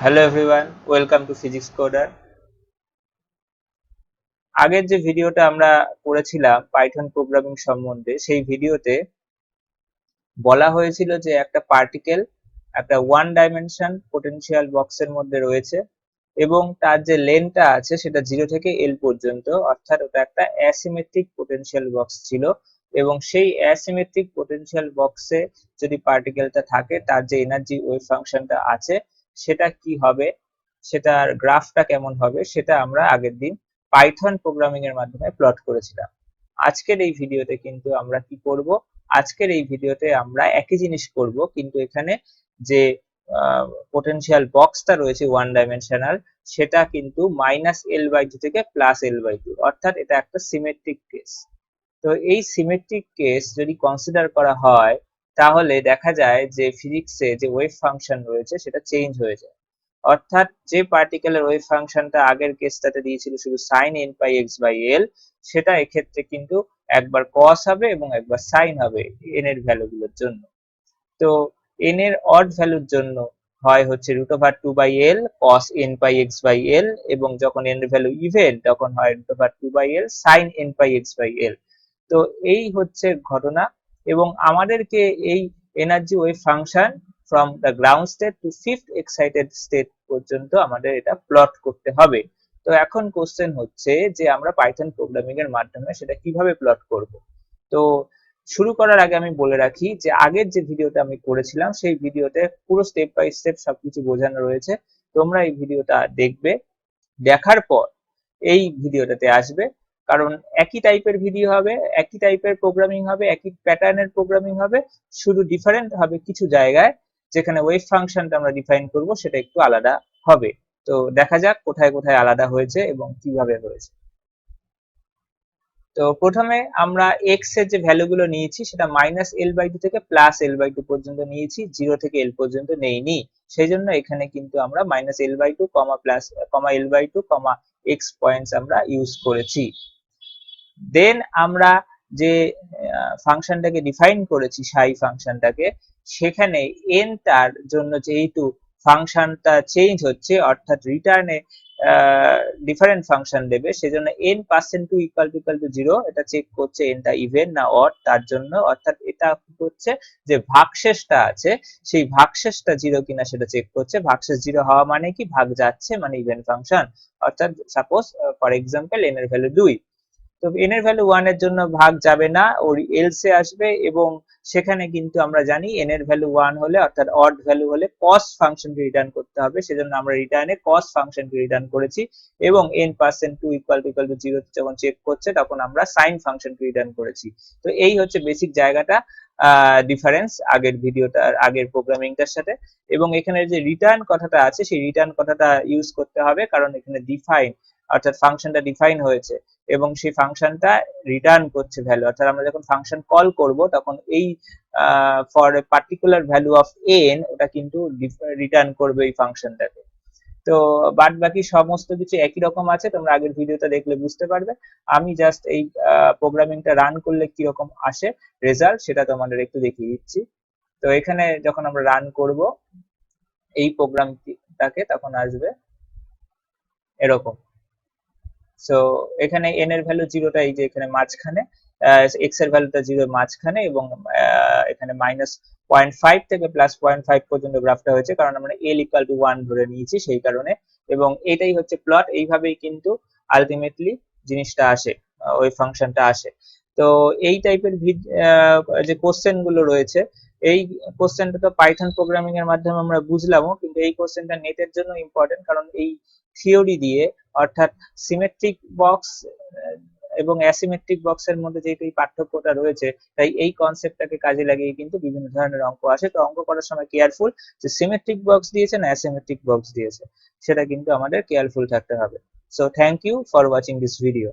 Hello everyone, welcome to physics coder. আগের যে ভিডিওটা আমরা করেছিলাম পাইথন প্রোগ্রামিং সম্বন্ধে, সেই ভিডিওতে বলা হয়েছিল যে একটা পার্টিকেল একটা ওয়ান ডাইমেনশন পোটেনশিয়াল বক্সের মধ্যে রয়েছে এবং তার যে লেন্থটা আছে সেটা 0 থেকে L পর্যন্ত, অর্থাৎ ওটা একটা অ্যাসিমেট্রিক পোটেনশিয়াল বক্স ছিল। এবং সেই অ্যাসিমেট্রিক পোটেনশিয়াল বক্সে যদি পার্টিকেলটা থাকে, তার যে এনার্জি ওয়েভ ফাংশনটা আছে সেটা কি হবে, সেটার গ্রাফটা কেমন হবে, সেটা আমরা আগের দিন পাইথন প্রোগ্রামিং এর মাধ্যমে প্লট করেছিলাম। আজকের এই ভিডিওতে কিন্তু আমরা কি করব, আজকের এই ভিডিওতে আমরা একই জিনিস করব, কিন্তু এখানে যে পোটেনশিয়াল বক্সটা রয়েছে ওয়ান ডাইমেনশনাল, সেটা কিন্তু -L/2 থেকে +L/2, অর্থাৎ এটা একটা সিমেট্রিক কেস। তো এই সিমেট্রিক কেস যদি কনসিডার করা হয়, তাহলে দেখা যায় যে ফিজিক্সে যে ওয়েভ ফাংশন রয়েছে সেটা চেঞ্জ হয়ে যায়। অর্থাৎ যে পার্টিকেলের ওয়েভ ফাংশনটা আগের কেসটাতে দিয়েছিল শুধু sin nπx/L, সেটা এক্ষেত্রে কিন্তু একবার cos হবে এবং একবার sin হবে n এর ভ্যালুগুলোর জন্য। তো n এর অড ভ্যালুর জন্য হয় হচ্ছে √2/L cos nπx/L, এবং যখন n এর ভ্যালু ইভেন তখন হয় √2/L sin nπx/L। তো এই হচ্ছে ঘটনা, এবং আমাদেরকে এই energy wave function from the ground state to fifth excited state পর্যন্ত আমাদের এটা প্লট করতে হবে। তো এখন কোশ্চেন হচ্ছে যে আমরা পাইথন প্রোগ্রামিং এর মাধ্যমে সেটা কিভাবে প্লট করব। তো শুরু করার আগে আমি বলে রাখি যে আগের যে ভিডিওটা আমি করেছিলাম সেই ভিডিওতে পুরো স্টেপ বাই স্টেপ সবকিছু বোঝানো রয়েছে। তোমরা এই ভিডিওটা দেখবে, দেখার পর এই ভিডিওটাতে আসবে, কারণ একই টাইপের ভিডিও হবে, একই টাইপের প্রোগ্রামিং হবে, একই প্যাটার্নের প্রোগ্রামিং হবে, শুধু ডিফারেন্ট হবে কিছু জায়গায়, যেখানে ওয়েভ ফাংশনটা আমরা ডিফাইন করব সেটা একটু আলাদা হবে। তো দেখা যাক কোথায় কোথায় আলাদা হয়েছে এবং কিভাবে হয়েছে। তো প্রথমে আমরা এক্স এর যে ভ্যালুগুলো নিয়েছি সেটা -L/2 থেকে +L/2 পর্যন্ত নিয়েছি, 0 থেকে L পর্যন্ত নেইনি। সেই জন্য এখানে কিন্তু আমরা -L/2, L/2, x পয়েন্টস আমরা ইউজ করেছি। দেন আমরা যে ফাংশনটাকে ডিফাইন করেছি, সাই ফাংশনটাকে, সেখানে n টার জন্য যেহেতু ফাংশনটা চেঞ্জ হচ্ছে, অর্থাৎ রিটার্নে ডিফারেন্ট ফাংশন দেবে, সেজন্য n%2 = 0 এটা চেক করছে nটা ইভেন না অড তার জন্য, অর্থাৎ এটা হচ্ছে যে ভাগশেষটা আছে সেই ভাগশেষটা 0 কিনা সেটা চেক করছে। ভাগশেষ 0 হওয়া মানে কি, ভাগ যাচ্ছে মানে ইভেন ফাংশন। অর্থাৎ সাপোজ ফর এক্সাম্পল n এর ভ্যালু 2, তো n এর ভ্যালু 1 এর জন্য ভাগ যাবে না, ওর এলস এ আসবে, এবং সেখানে কিন্তু আমরা জানি n এর ভ্যালু 1 হলে, অর্থাৎ অড ভ্যালু হলে cos ফাংশনকে রিটার্ন করতে হবে, সেজন্য আমরা রিটার্নে cos ফাংশনকে রিটার্ন করেছি। এবং n%2 = 0 যখন চেক করছে তখন আমরা sin ফাংশনকে রিটার্ন করেছি। তো এই হচ্ছে বেসিক জায়গাটা, ডিফারেন্স আগের ভিডিওটার আগের প্রোগ্রামিংটার সাথে। এবং এখানে যে রিটার্ন কথাটা আছে সেই রিটার্ন কথাটা ইউজ করতে হবে, কারণ এখানে ডিফাইন, অর্থাৎ ফাংশনটা ডিফাইন হয়েছে এবং সেই ফাংশনটা রিটার্ন করছে ভ্যালু, অর্থাৎ আমরা যখন ফাংশন কল করব তখন এই for a particular value of n ওটা কিন্তু রিটার্ন করবে এই ফাংশনটাকে। তো বাদ বাকি সমস্ত কিছু একই রকম আছে, তোমরা আগের ভিডিওটা দেখলে বুঝতে পারবে। আমি জাস্ট এই প্রোগ্রামিংটা রান করলে কি রকম আসে রেজাল্ট সেটা তোমাদের একটু দেখিয়ে দিচ্ছি। তো এখানে যখন আমরা রান করব এই প্রোগ্রামটাকে, তখন আসবে এরকম। সো এখানে n এর ভ্যালু 0টা এই যে এখানে মাঝখানে, x এর ভ্যালুটা 0 এর মাঝখানে, এবং এখানে -0.5 থেকে +0.5 পর্যন্ত গ্রাফটা হয়েছে, কারণ আমরা l = 1 ধরে নিয়েছি সেই কারণে। এবং এটাই হচ্ছে প্লট, এইভাবেই কিন্তু আলটিমেটলি জিনিসটা আসে, ওই ফাংশনটা আসে। তো এই টাইপের যে কোশ্চেন গুলো রয়েছে, এই কোশ্চেনটা তো পাইথন প্রোগ্রামিং এর মাধ্যমে আমরা বুঝলামও, কিন্তু এই কোশ্চেনটা নেটের জন্য ইম্পর্টেন্ট, কারণ এই থিওরি দিয়ে, অর্থাৎ সিমেট্রিক বক্স এবং অ্যাসিমেট্রিক বক্সের মধ্যে যেহেতু এই পার্থক্যটা রয়েছে, তাই এই কনসেপ্টটাকে কাজে লাগিয়ে কিন্তু বিভিন্ন ধরনের অঙ্ক আসে। তো অঙ্ক করার সময় কেয়ারফুল যে সিমেট্রিক বক্স দিয়েছে না অ্যাসিমেট্রিক বক্স দিয়েছে, সেটা কিন্তু আমাদের কেয়ারফুল থাকতে হবে। So thank you for watching this video.